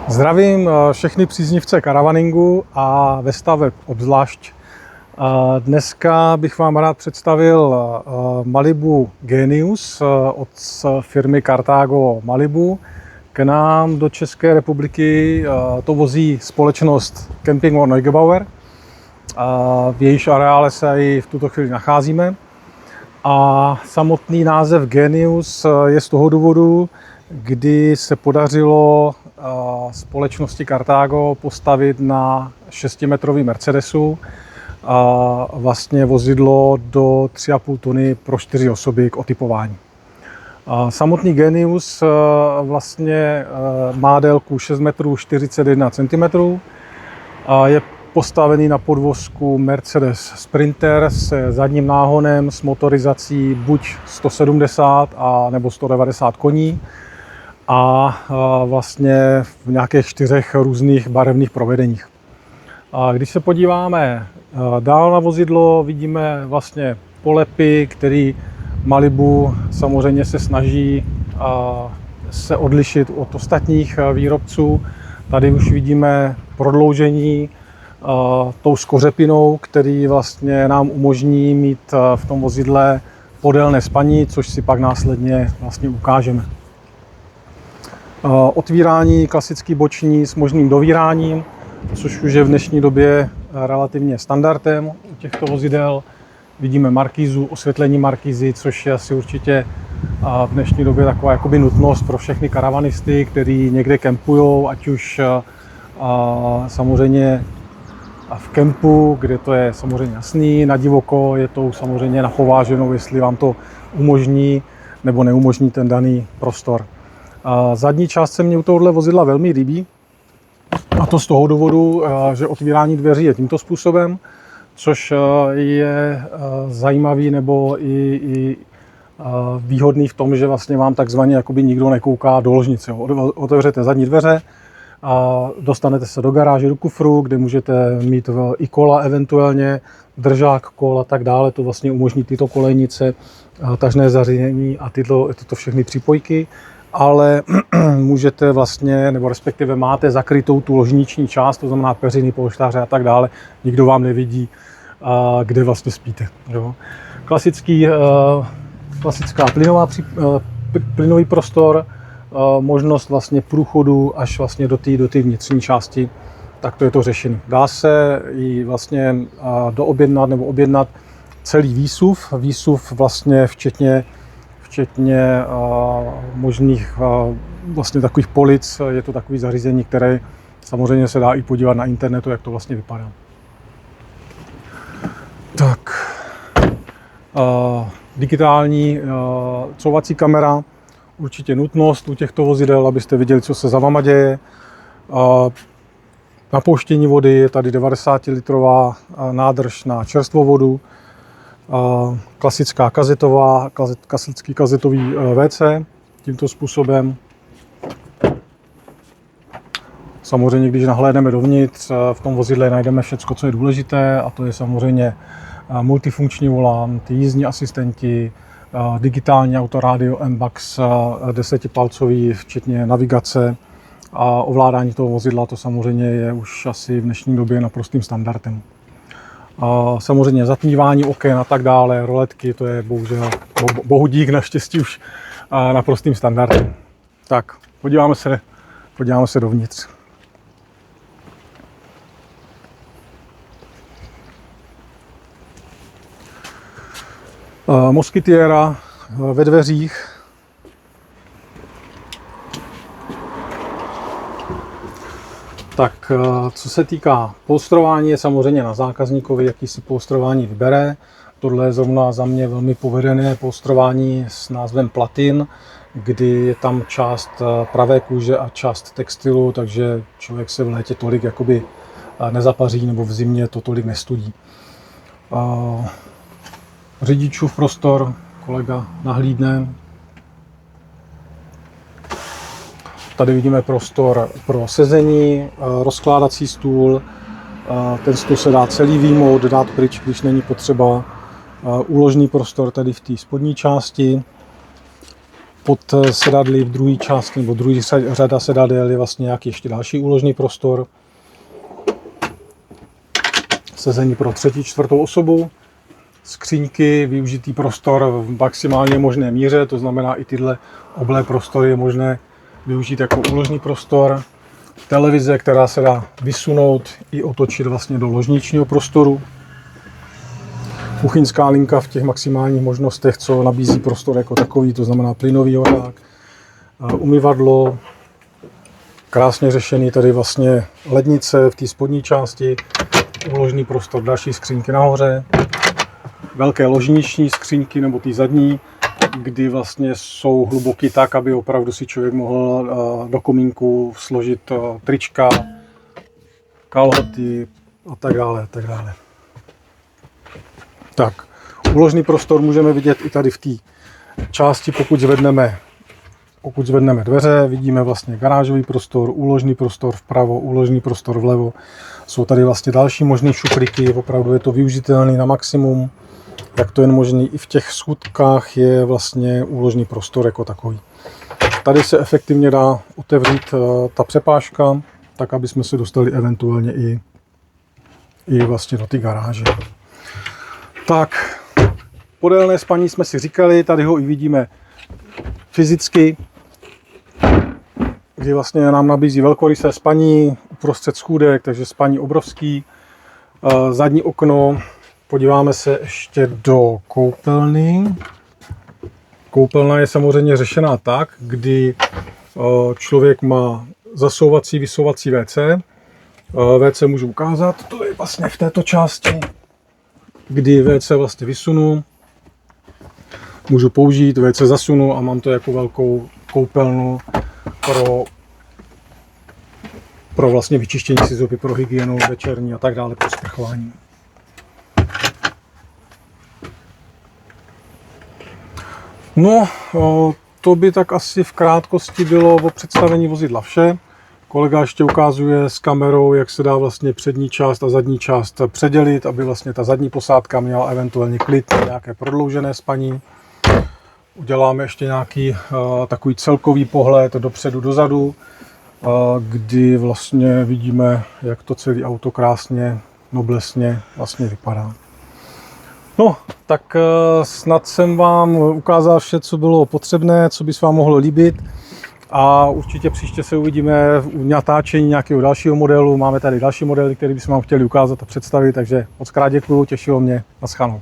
Zdravím všechny příznivce karavaningu a vestaveb obzvlášť. Dneska bych vám rád představil Malibu Genius od firmy Carthago Malibu. K nám do České republiky to vozí společnost Camping World Neugebauer. V jejíž areále se i v tuto chvíli nacházíme. A samotný název Genius je z toho důvodu, kdy se podařilo společnosti Carthago postavit na 6metrový Mercedesu vlastně vozidlo do 3,5 tuny pro 4 osoby k otypování. Samotný Genius vlastně má délku 6 metrů 41 cm. Je postavený na podvozku Mercedes Sprinter se zadním náhonem s motorizací buď 170 nebo 190 koní a vlastně v nějakých 4 různých barevných provedeních. Když se podíváme dál na vozidlo, vidíme vlastně polepy, který Malibu samozřejmě se snaží se odlišit od ostatních výrobců. Tady už vidíme prodloužení tou skořepinou, který vlastně nám umožní mít v tom vozidle podélné spaní, což si pak následně vlastně ukážeme. Otvírání klasický boční s možným dovíráním, což už je v dnešní době relativně standardem u těchto vozidel. Vidíme markízu, osvětlení markízy, což je asi určitě v dnešní době taková jakoby nutnost pro všechny karavanisty, kteří někde kempují, ať už samozřejmě v kempu, kde to je samozřejmě jasný, na divoko je to samozřejmě na pováženou, jestli vám to umožní nebo neumožní ten daný prostor. Zadní část se mě u tohohle vozidla velmi líbí, a to z toho důvodu, že otvírání dveří je tímto způsobem, což je zajímavý nebo i výhodný v tom, že vlastně vám takzvaně jakoby nikdo nekouká do ložnice. Otevřete zadní dveře a dostanete se do garáže, do kufru, kde můžete mít i kola, eventuálně držák kol a tak dále. To vlastně umožní tyto kolejnice, tažné zařízení a tyto všechny přípojky. Ale můžete vlastně, nebo respektive máte zakrytou tu ložniční část, to znamená peřiny, polštáře a tak dále. Nikdo vám nevidí, kde vlastně spíte. Jo. Klasická plynový prostor, možnost vlastně průchodu až vlastně do té vnitřní části, tak to je to řešení. Dá se i vlastně doobjednat nebo objednat celý výsuv vlastně včetně možných vlastně takových polic. Je to takový zařízení, které samozřejmě se dá i podívat na internetu, jak to vlastně vypadá. Tak, digitální couvací kamera, určitě nutnost u těchto vozidel, abyste viděli, co se za váma děje. Napouštění vody je tady 90-litrová nádrž na čerstvou vodu. Klasická klasický kazetový WC tímto způsobem. Samozřejmě, když nahlédneme dovnitř, v tom vozidle najdeme všechno, co je důležité, a to je samozřejmě multifunkční volant, jízdní asistenti, digitální autorádio MBUX 10palcový, včetně navigace a ovládání toho vozidla. To samozřejmě je už asi v dnešní době naprostým standardem. Samozřejmě zatmívání oken a tak dále, roletky, to je bohužel, bohu dík, naštěstí už naprostým standardem. Tak, podíváme se dovnitř. Moskytiéra ve dveřích. Tak, co se týká polstrování, je samozřejmě na zákazníkovi, jaký si polstrování vybere. Tohle je zrovna za mě velmi povedené polstrování s názvem Platin, kdy je tam část pravé kůže a část textilu, takže člověk se v létě tolik jakoby nezapaří nebo v zimě to tolik nestudí. Řidičův prostor, kolega nahlídne. Tady vidíme prostor pro sezení, rozkládací stůl. Ten stůl se dá celý vyjmout, dát pryč, když není potřeba. Úložný prostor tady v té spodní části. pod sedadly v druhé části, nebo druhý řada sedadel je vlastně nějaký ještě další úložný prostor. Sezení pro třetí, čtvrtou osobu. Skříňky, využitý prostor v maximálně možné míře, to znamená i tyhle oblé prostory je možné využít jako úložný prostor. Televize, která se dá vysunout i otočit vlastně do ložničního prostoru. Kuchyňská linka v těch maximálních možnostech, co nabízí prostor jako takový, to znamená plynový horák. Umyvadlo, krásně řešený tady vlastně lednice v té spodní části, úložný prostor, další skřínky nahoře. Velké ložniční skřínky nebo ty zadní, kdy vlastně jsou hluboké tak, aby opravdu si člověk mohl do komínku složit trička, kalhoty a tak dále, a tak dále. Tak, úložný prostor můžeme vidět i tady v té části, pokud zvedneme dveře, vidíme vlastně garážový prostor, úložný prostor vpravo, úložný prostor vlevo. Jsou tady vlastně další možné šuplíky, opravdu je to využitelný na maximum. Jak to jen možný, i v těch schůdkách je vlastně úložný prostor jako takový. Tady se efektivně dá otevřít ta přepážka, tak aby jsme se dostali eventuálně i vlastně do té garáže. Tak, podélné spaní jsme si říkali, tady ho i vidíme fyzicky, kdy vlastně nám nabízí velkorysé spaní uprostřed schůdek, takže spaní obrovský, zadní okno. Podíváme se ještě do koupelny. Koupelna je samozřejmě řešená tak, kdy člověk má zasouvací, vysouvací WC. WC můžu ukázat, to je vlastně v této části, kdy WC vlastně vysunu, můžu použít, WC zasunu a mám to jako velkou koupelnu pro vlastně vyčištění si zuby, pro hygienu večerní a tak dále, pro sprchování. No, to by tak asi v krátkosti bylo o představení vozidla vše. Kolega ještě ukazuje s kamerou, jak se dá vlastně přední část a zadní část předělit, aby vlastně ta zadní posádka měla eventuálně klid, nějaké prodloužené spaní. Uděláme ještě nějaký takový celkový pohled dopředu, dozadu, kdy vlastně vidíme, jak to celé auto krásně, noblesně vlastně vypadá. No, tak snad jsem vám ukázal vše, co bylo potřebné, co by se vám mohlo líbit. A určitě příště se uvidíme u natáčení nějakého dalšího modelu. Máme tady další modely, které bychom vám chtěli ukázat a představit, takže moc krát děkuju, těšilo mě. Naschledanou.